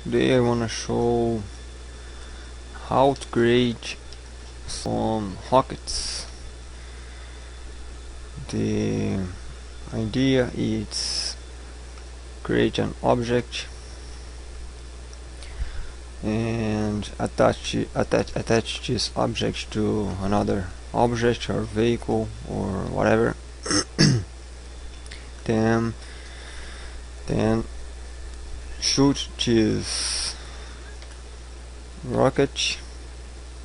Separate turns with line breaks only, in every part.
Today I wanna show how to create some rockets. The idea is create an object and attach this object to another object or vehicle or whatever. then shoot this rocket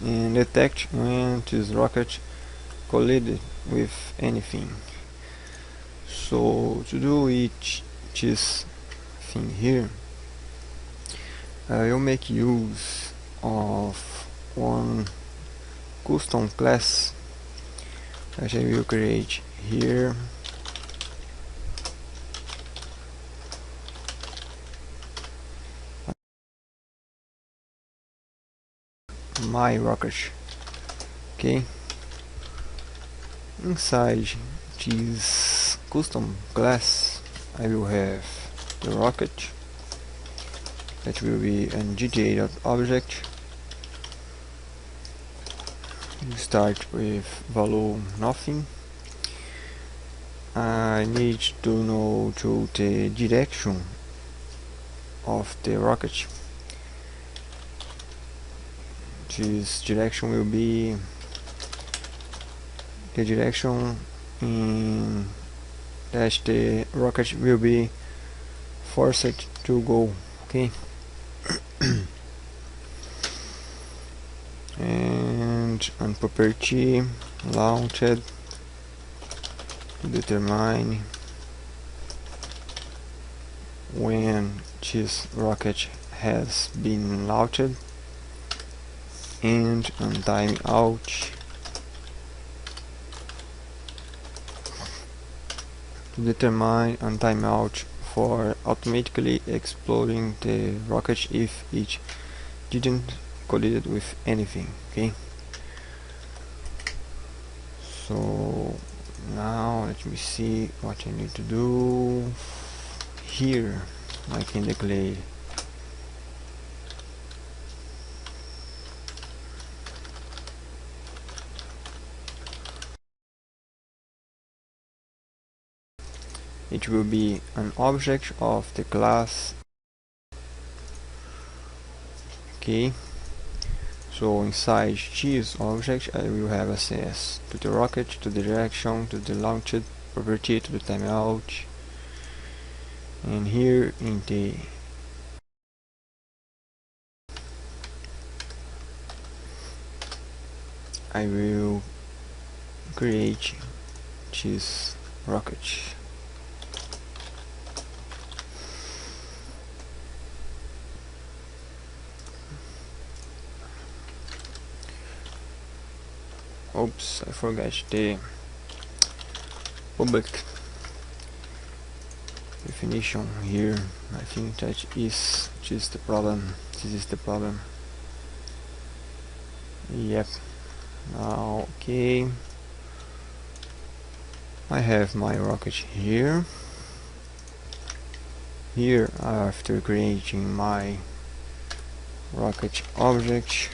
and detect when this rocket collided with anything. So to do this thing here, I will make use of one custom class that I will create here. My rocket. Okay. Inside this custom class, I will have the rocket. That will be an GTA.object. We start with value nothing. I need to know the direction of the rocket. This direction will be the direction in that the rocket will be forced to go. Okay. And on property launched to determine when this rocket has been launched, and on timeout to determine on timeout for automatically exploding the rocket if it didn't collide with anything. Okay, so now let me see what I need to do here. I can declare it will be an object of the class. Okay, so inside this object I will have access to the rocket, to the direction, to the launched property, to the timeout, and here in the I will create this rocket. Oops, I forgot the public definition here. I think that is just the problem. This is the problem. Yep. Now, okay. I have my rocket here. Here, after creating my rocket object,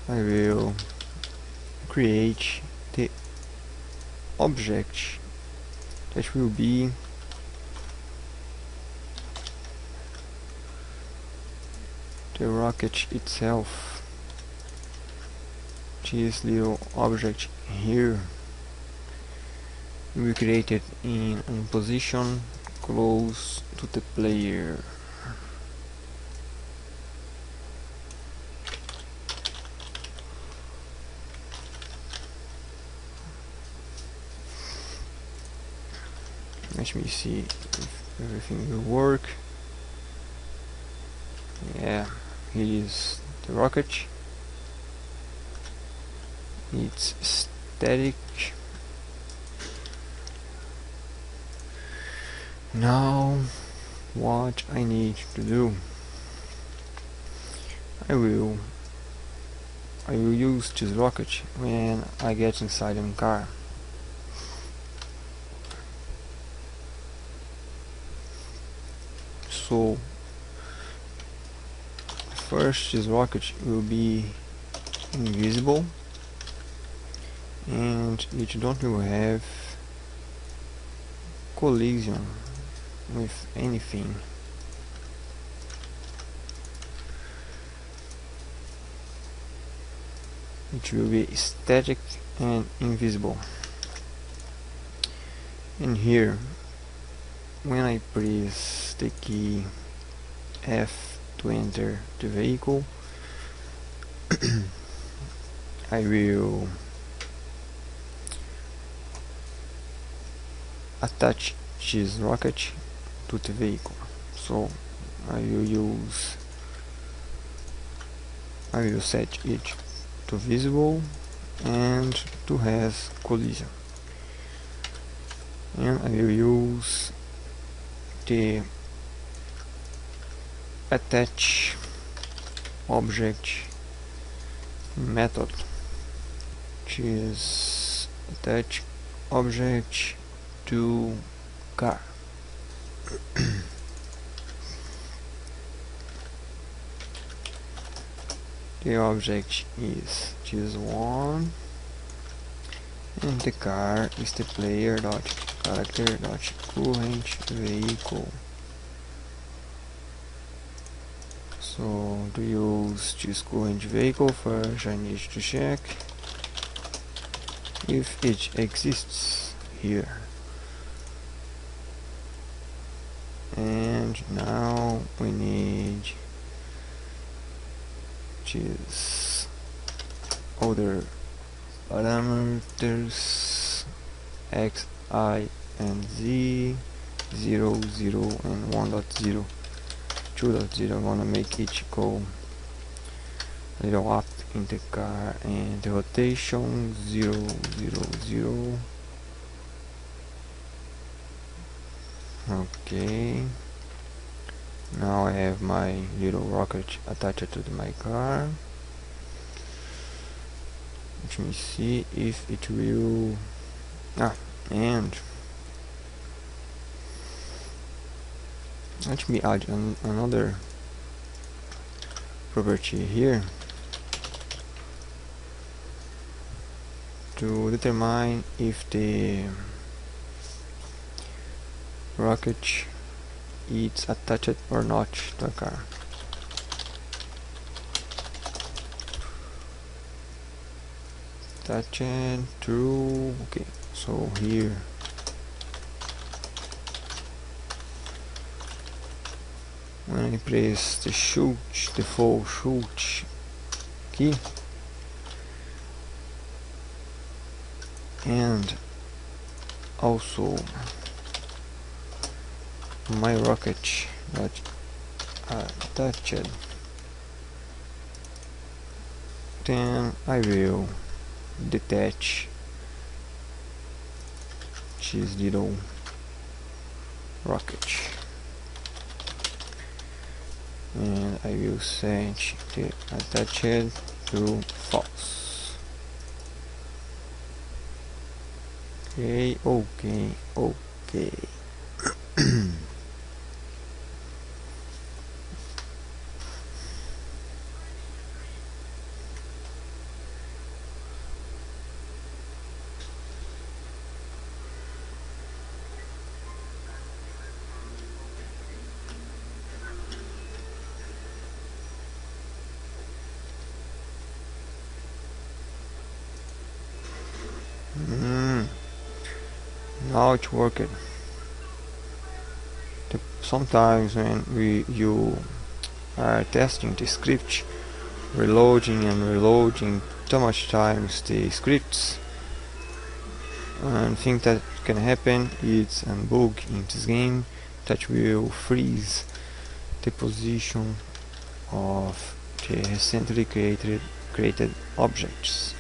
I will create the object that will be the rocket itself. This little object here will be created in a position close to the player. Let me see if everything will work. Yeah, here is the rocket. It's static. Now what I need to do, I will use this rocket when I get inside the car. also first this rocket will be invisible and it don't will have collision with anything. It will be static and invisible. And here, when I press the key F to enter the vehicle, I will attach this rocket to the vehicle. So I will set it to visible and to has collision, and I will use the attach object method, which is attach object to car. The object is this one, and the car is the player dot character dot current vehicle. So to use this current vehicle, first I need to check if it exists here. And now we need these other parameters x, y, and z, 0, 0, and 1.0, 2.0. I'm gonna make it go a little up in the car, and the rotation 0, 0, 0. Okay, now I have my little rocket attached to my car. Let me see if it will. And let me add another property here to determine if the rocket is attached or not to the car. Attached to, okay, so here when I press the default shoot key and also my rocket that attached, then I will detach this little rocket and I will set the attached to false. Okay. Now it's working. Sometimes when you are testing the script, reloading and reloading too much times the scripts, and thing that can happen is a bug in this game that will freeze the position of the recently created objects.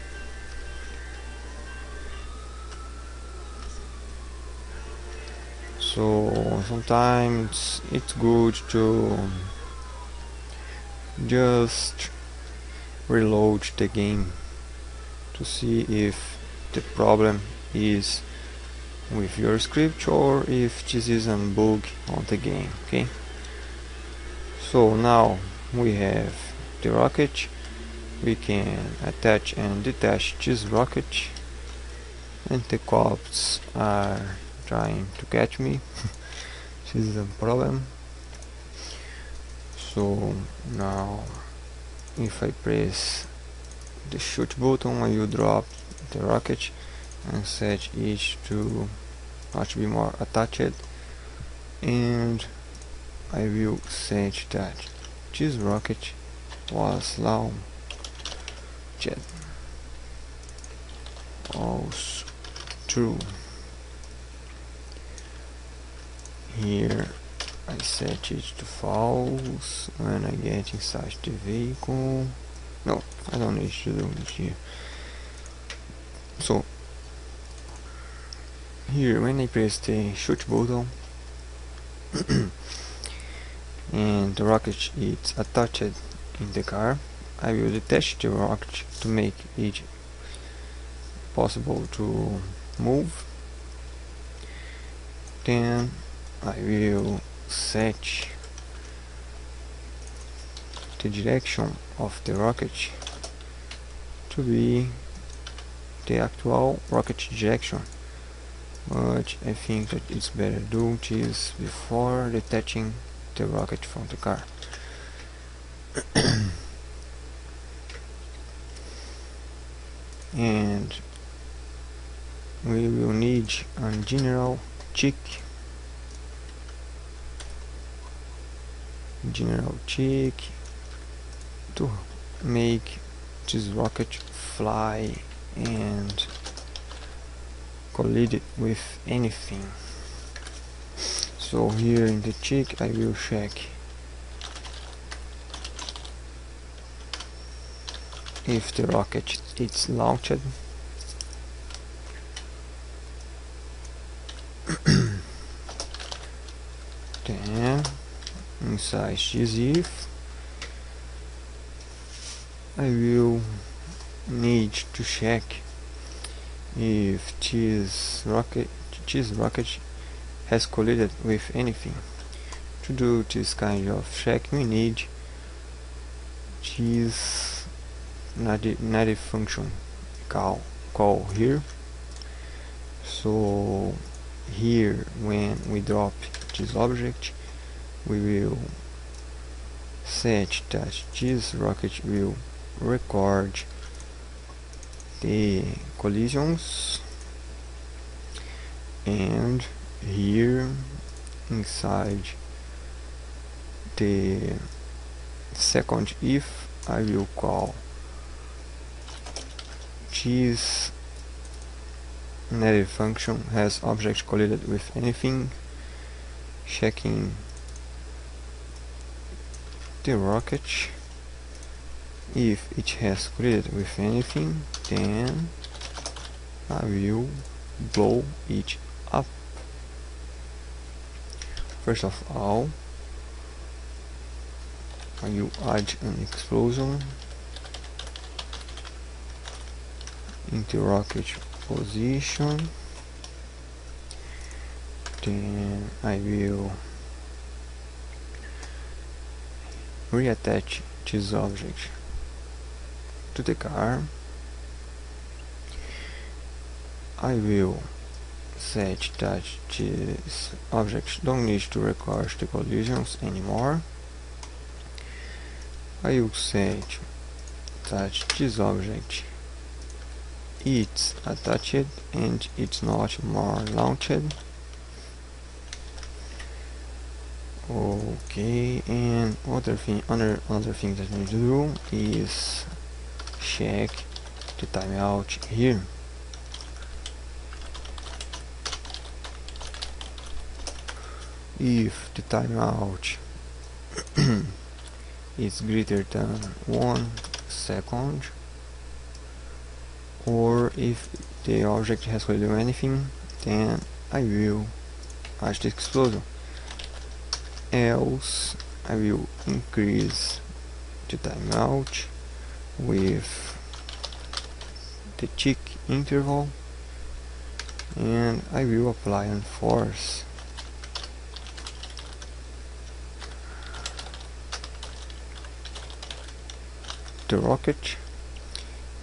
So sometimes it's good to just reload the game to see if the problem is with your script or if this is a bug on the game. Okay, So now we have the rocket. We can attach and detach this rocket, and the cops are trying to catch me. This is a problem. So now if I press the shoot button, I will drop the rocket and set it to not be more attached, and I will set that this rocket was launched also true. Here I set it to false when I get inside the vehicle. No, I don't need to do it here. So here when I press the shoot button and the rocket is attached in the car, I will detach the rocket to make it possible to move. Then I will set the direction of the rocket to be the actual rocket direction, but I think that it's better to do this before detaching the rocket from the car. And we will need a general check to make this rocket fly and collide with anything. So here in the check I will check if the rocket is launched. Then inside this if I will need to check if this rocket has collided with anything. To do this kind of check we need this native function call here. So here when we drop this object we will set that this rocket will record the collisions, and here inside the second if I will call this native function has object collided with anything, checking the rocket. If it has collided with anything, then I will blow it up. First of all, I will add an explosion in the rocket position. Then I will reattach this object to the car. I will set that this object don't need to record the collisions anymore. I will set that this object it's attached and it's not more launched. Okay, and another thing that we need to do is check the timeout here. If the timeout is greater than 1 second, or if the object has collided with anything, then I will add the explosion. Else I will increase the timeout with the tick interval, and I will apply a force the rocket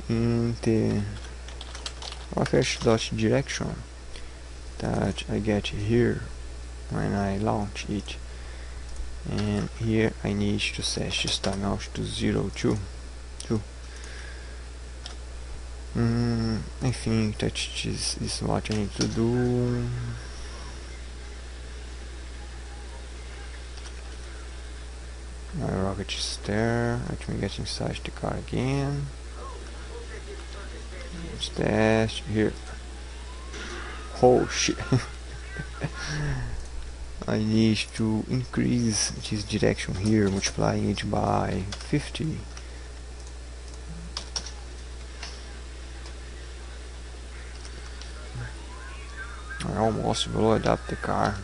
in the rocket.direction that I get here when I launch it, and here I need to set this timeout to 0 2. I think that this is what I need to do. My rocket is there. Let me get inside the car again. Let's test here. Oh shit. I need to increase this direction here, multiplying it by 50. I almost blew up the car.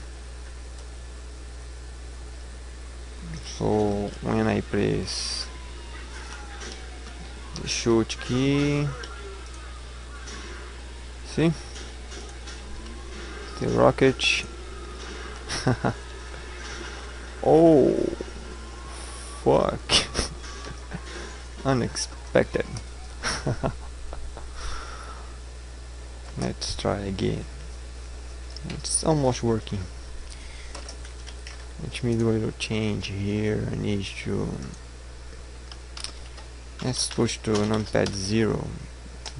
So when I press the shoot key, see? The rocket. Oh fuck. Unexpected. Let's try again. It's almost working. Let me do a little change here. I need to, let's push to numpad 0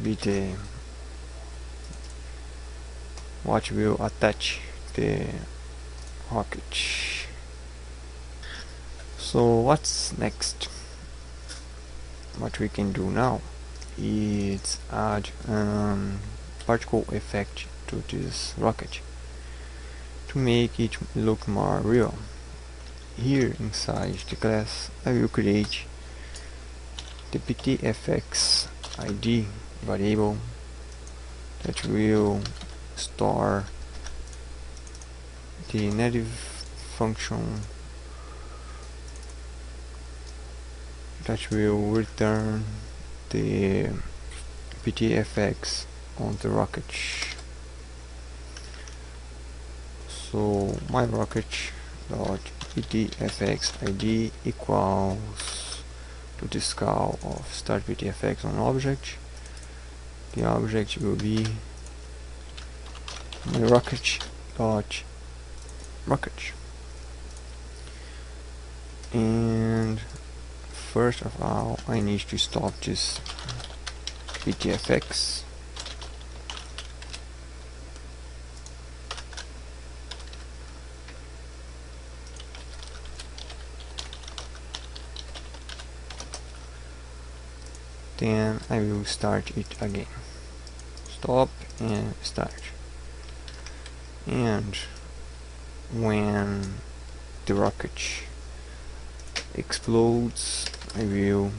be the what will attach the rocket. So what's next? What we can do now is add particle effect to this rocket to make it look more real. Here inside the class I will create the PTFX ID variable that will store the native function that will return the PTFX on the rocket. So my rocket dot PTFX ID equals to the scale of start PTFX on object. The object will be my rocket dot rocket. And first of all, I need to stop this PTFX. Then I will start it again. Stop and start. And when the rocket explodes, I will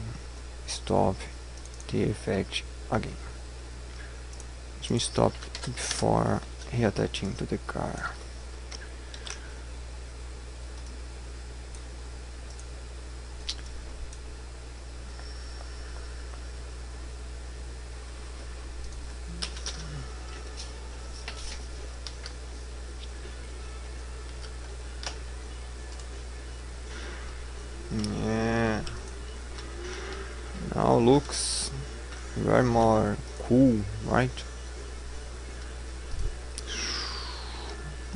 stop the effect again. Let me stop before reattaching to the car. Yeah, now looks very more cool, right?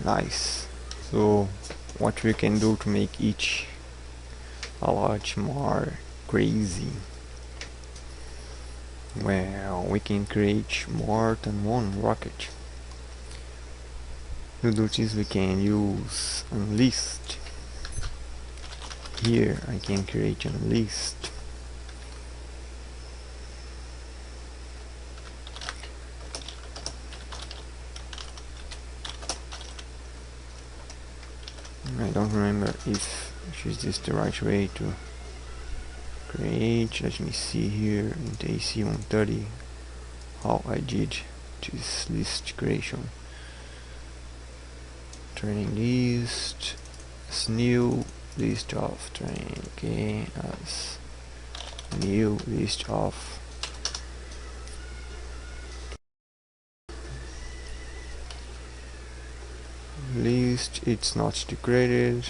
Nice. So what we can do to make it a lot more crazy? Well, we can create more than one rocket. To do this we can use a list. Here I can create a list. I don't remember if is this the right way to create. Let me see here in the AC130 how I did this list creation. Training list as new list of training, okay, as new list of list. It's not declared.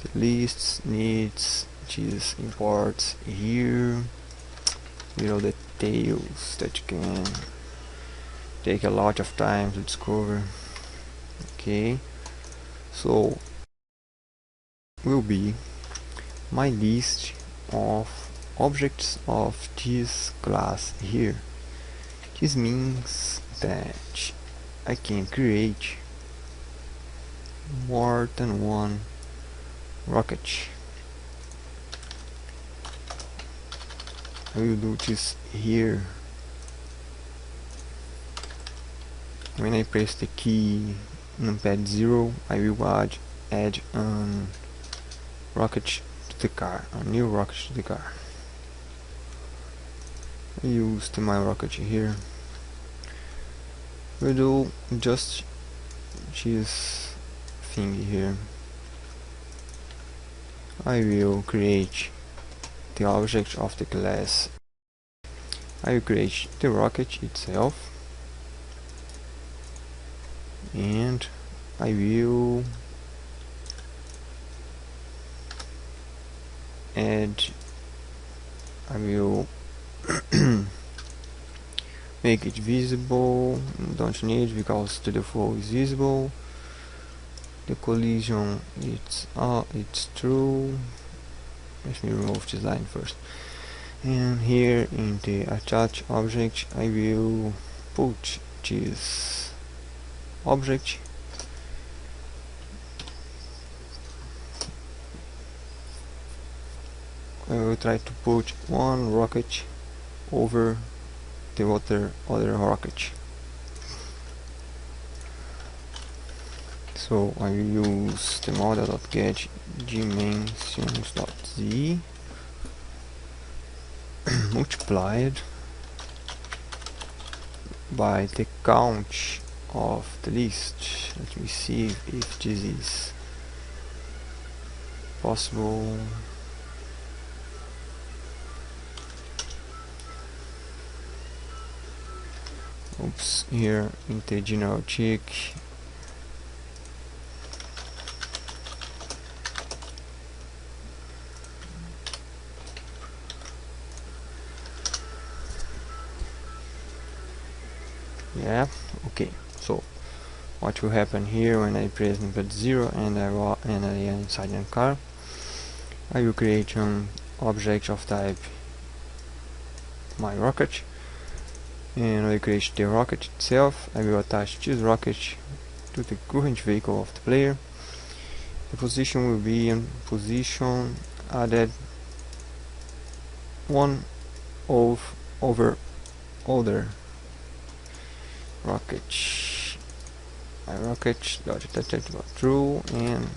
The list needs which is import here, little details that you can take a lot of time to discover. Okay, so will be my list of objects of this class here. This means that I can create more than one rocket. I will do this here. When I press the key numpad 0, I will add an rocket to the car, a new rocket to the car. I used my rocket here. We'll do just this thing here. I will create the object of the class. I will create the rocket itself, and I will make it visible. Don't need, because to the flow is visible. The collision, it's true. Let me remove this line first. And here in the attach object, I will put this object I will try to put one rocket over the other rocket. So I will use the model.get dimensions.z multiplied by the count of the list. Let me see if this is possible. Oops, here in the general check. Yeah, okay. So what will happen here when I press input 0 and I am inside the car? I will create an object of type my rocket, and I will create the rocket itself. I will attach this rocket to the current vehicle of the player. The position will be in position added 1 over other rocket. My rocket true, and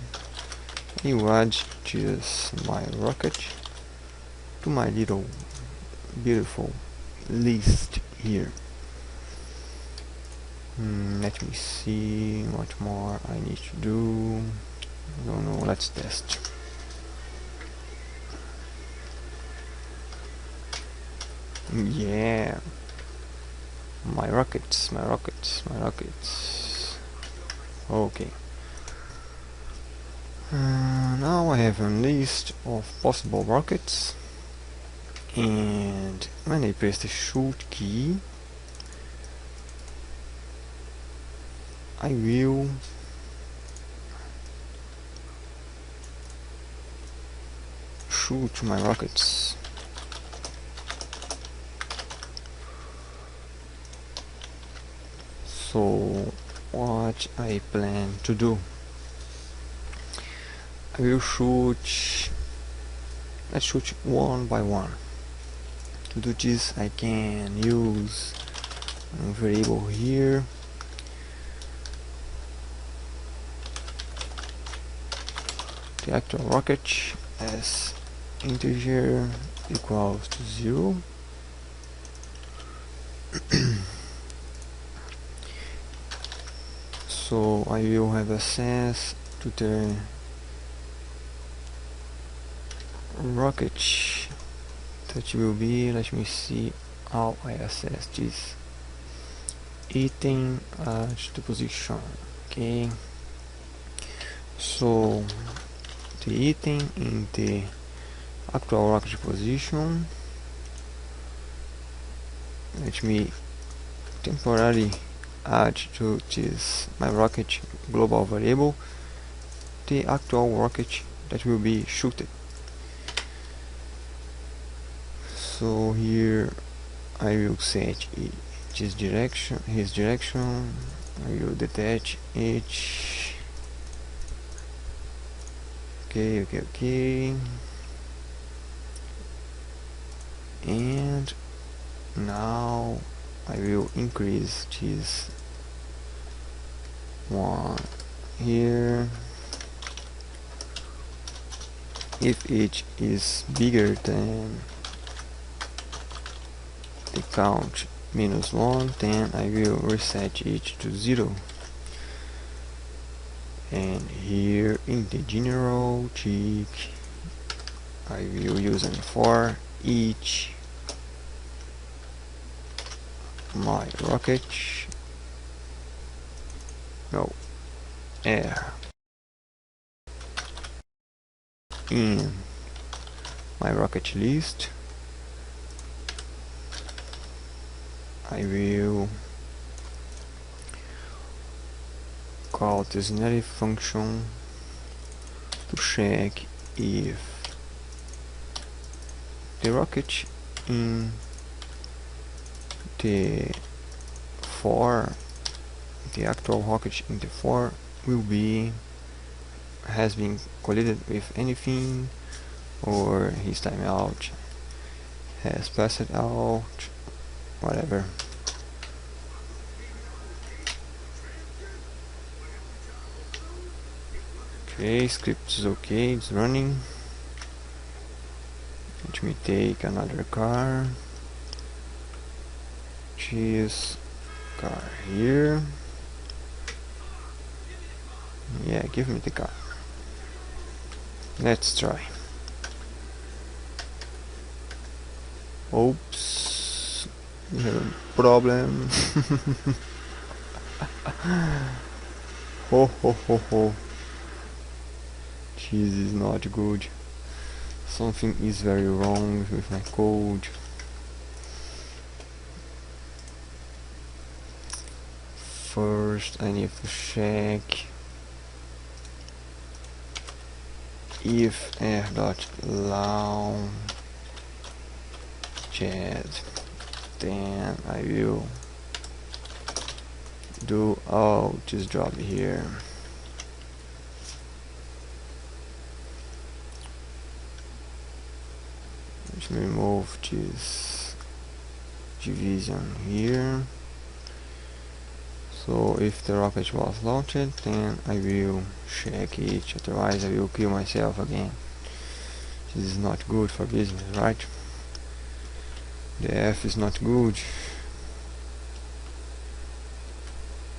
I will add just my rocket to my little beautiful list here. Let me see what more I need to do. I don't know, let's test. Yeah, my rockets. Okay. Now I have a list of possible rockets, and when I press the shoot key, I will shoot my rockets. So what I plan to do, I will shoot, let's shoot one by one. To do this I can use a variable here, the actual rocket as integer equals to 0. So I will have access to the rocket that will be, let me see how I access this item at the position. Okay, so the item in the Actual rocket position. Let me temporarily add to this my rocket global variable the actual rocket that will be shooted. So here I will set his direction. I will detach each. Okay. And now I will increase this one here. If it is bigger than the count -1, then I will reset it to 0. And here in the general check, I will use an for each my rocket air in my rocket list. I will call this nav function to check if the rocket in the actual rocket in the 4 has been collided with anything, or his timeout has passed out, whatever. Okay, script is okay, it's running. Let me take another car. Choose car here. Yeah, give me the car. Let's try. Oops, we have a problem. Ho. This is not good. Something is very wrong with my code. First I need to check if air.launch, then I will do this job here. Let me remove this division here. So if the rocket was launched, then I will check it, otherwise I will kill myself again. This is not good for business, right? The F is not good.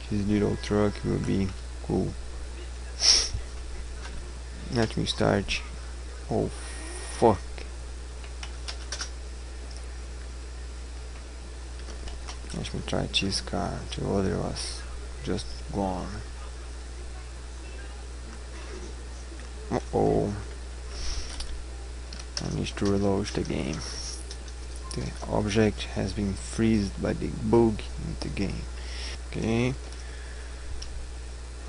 This little truck will be cool. Let me start. Oh fuck. Let me try this car. The other was just gone. Uh-oh. I need to reload the game. The object has been freezed by the bug in the game. Okay.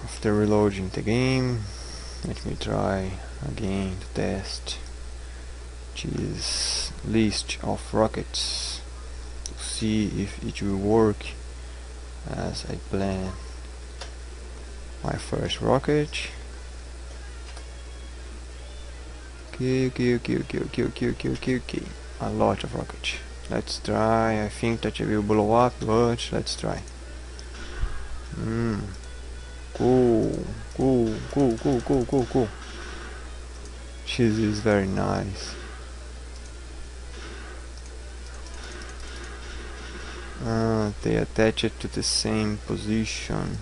After reloading the game, let me try again to test this list of rockets to see if it will work as I planned. My first rocket. Okay. A lot of rockets. Let's try. I think that it will blow up, but let's try. Cool. This is very nice. They attach it to the same position.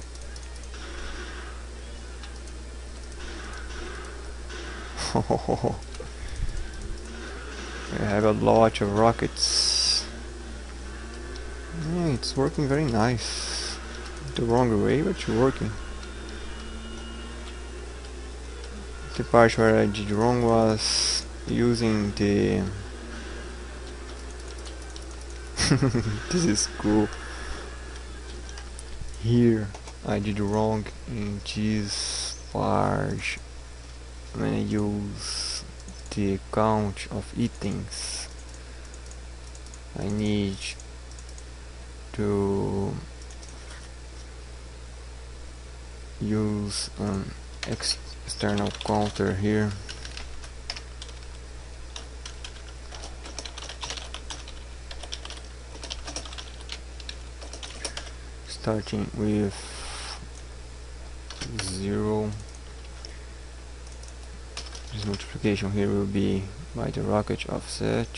I have a lot of rockets. Yeah, it's working very nice. The wrong way, but it's working. The part where I did wrong was using the this is cool. Here I did wrong in this part when I use the count of items. I need to use an external counter here. Starting with 0. This multiplication here will be by the rocket offset.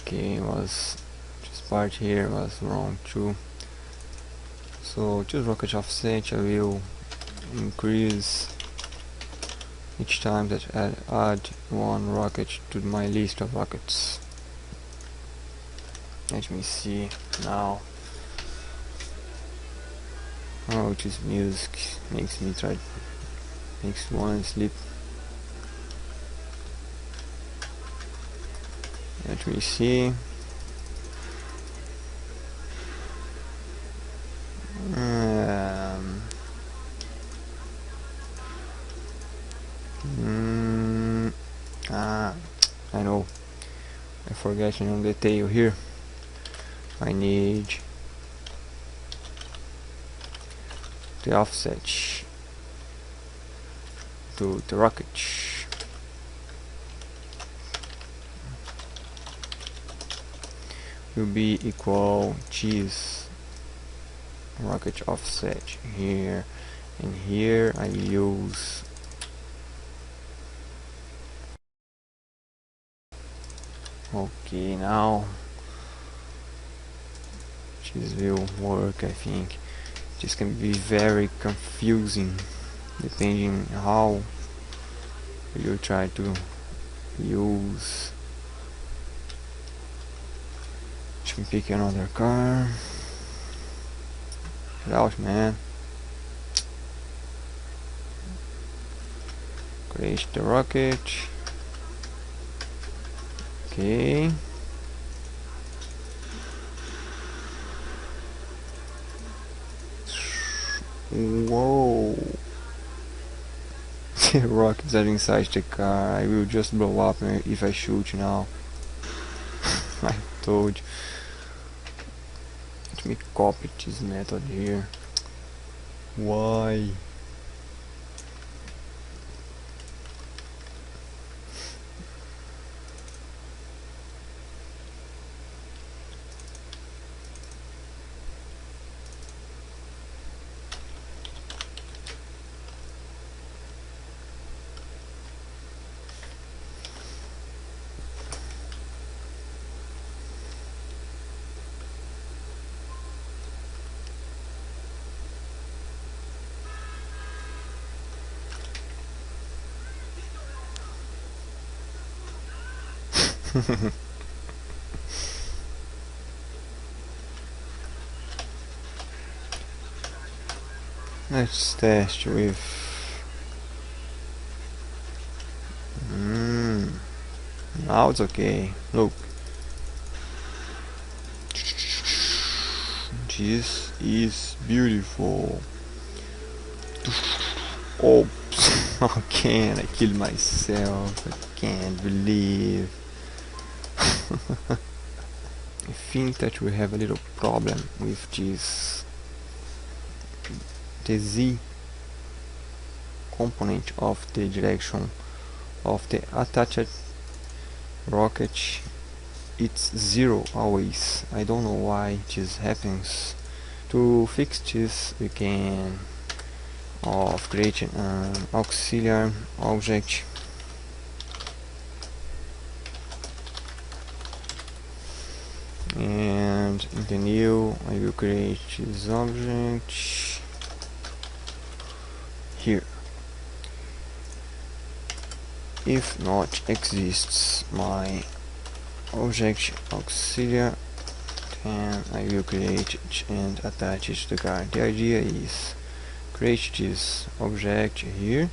Okay, was this part here was wrong too. So choose rocket offset. I will increase each time that I add one rocket to my list of rockets. Let me see now. Oh, this music makes me makes one sleep. Let me see. I know. I forgot one detail here. I need the offset to the rocket. Will be equal cheese rocket offset here, and here I use okay. Now this will work. I think this can be very confusing depending how you try to use. Let me pick another car. Get out, man. Create the rocket. Okay. Whoa. The rockets are inside the car. I will just blow up if I shoot now. I told you. Let me copy this method here. Why? Let's test with now it's okay. Look, this is beautiful. Oops. Again, I killed myself. I can't believe. I think that we have a little problem with this. The Z component of the direction of the attached rocket, it's 0 always. I don't know why this happens. To fix this, we can create an auxiliary object and and in the new I will create this object here. If not exists my object auxiliary, then I will create it and attach it to the car. The idea is create this object here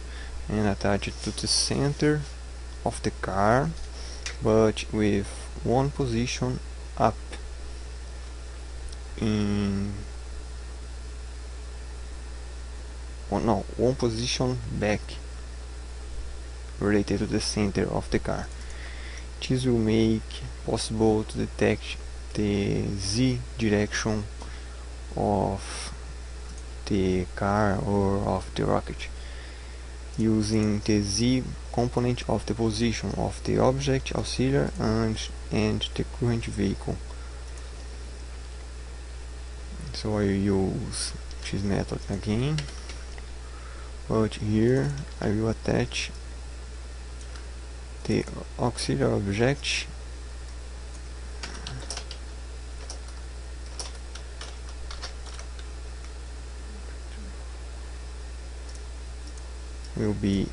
and attach it to the center of the car, but with one position up in one position back related to the center of the car. This will make possible to detect the Z direction of the car or of the rocket using the Z component of the position of the object auxiliary and the current vehicle. So I use this method again, but here I will attach the auxiliary object will be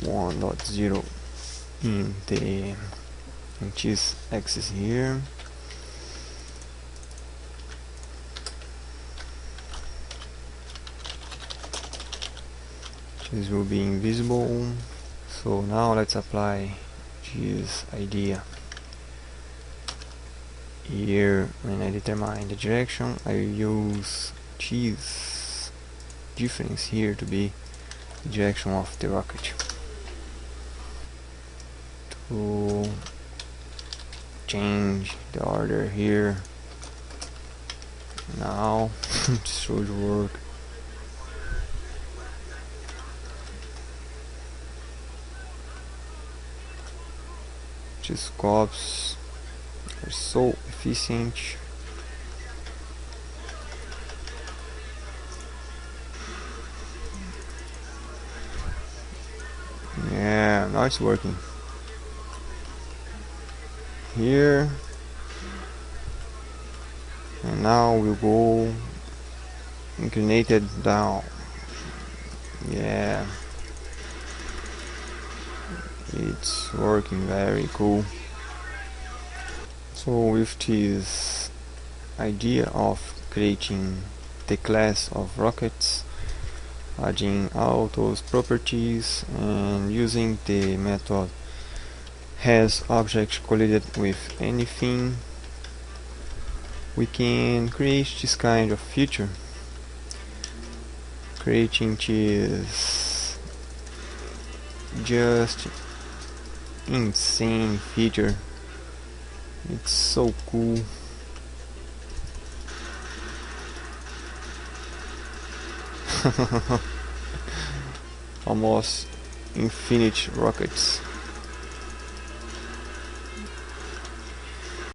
1.0 in this axis here. This will be invisible. So now let's apply this idea. Here, when I determine the direction, I use this difference here to be the direction of the rocket. To change the order here, now it should work. These scopes are so efficient. Yeah, now it's working. Here, and now we'll go inclinated down. Yeah, it's working very cool. So with this idea of creating the class of rockets, adding all those properties and using the method has object collided with anything, we can create this kind of feature, creating this just insane feature. It's so cool. Almost infinite rockets.